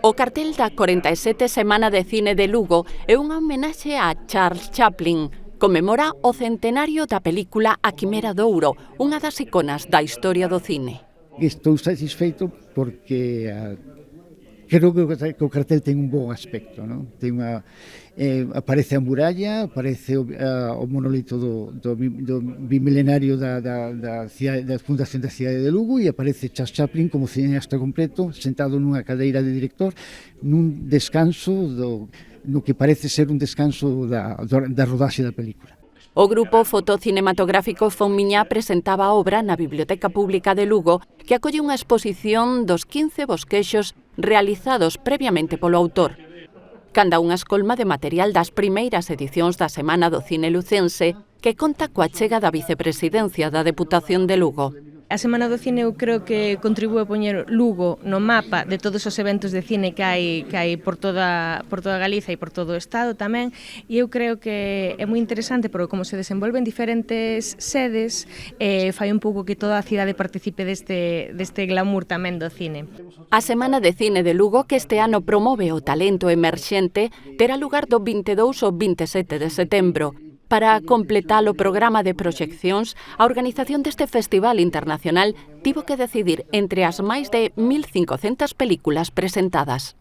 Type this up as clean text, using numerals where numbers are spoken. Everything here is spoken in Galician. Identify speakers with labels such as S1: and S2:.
S1: O cartel da 47 Semana de Cine de Lugo é unha homenaxe a Charles Chaplin. Conmemora o centenario da película A Quimera de Ouro, unha das iconas da historia do cine.
S2: Estou satisfeito porque creo que o cartel ten un bon aspecto, non? Aparece a muralla, aparece o monolito do bimilenario da fundación da cidade de Lugo e aparece Charles Chaplin como cineasta completo, sentado nunha cadeira de director, nun descanso no que parece ser un descanso da rodaxe da película.
S1: O grupo fotocinematográfico Fonmiñá presentaba a obra na Biblioteca Pública de Lugo, que acolle unha exposición dos 15 bosquexos realizados previamente polo autor. Canda unha escolma de material das primeiras edicións da Semana do Cine Lucense, que conta coa chega da vicepresidencia da Deputación de Lugo.
S3: A Semana do Cine eu creo que contribúe a poñer Lugo no mapa de todos os eventos de cine que hai por toda Galiza e por todo o Estado tamén, e eu creo que é moi interesante porque como se desenvolven diferentes sedes, fai un pouco que toda a cidade participe deste glamour tamén do cine.
S1: A Semana de Cine de Lugo, que este ano promove o talento emerxente, terá lugar do 22 ao 27 de setembro. Para completar o programa de proxeccións, a organización deste festival internacional tivo que decidir entre as máis de 1.500 películas presentadas.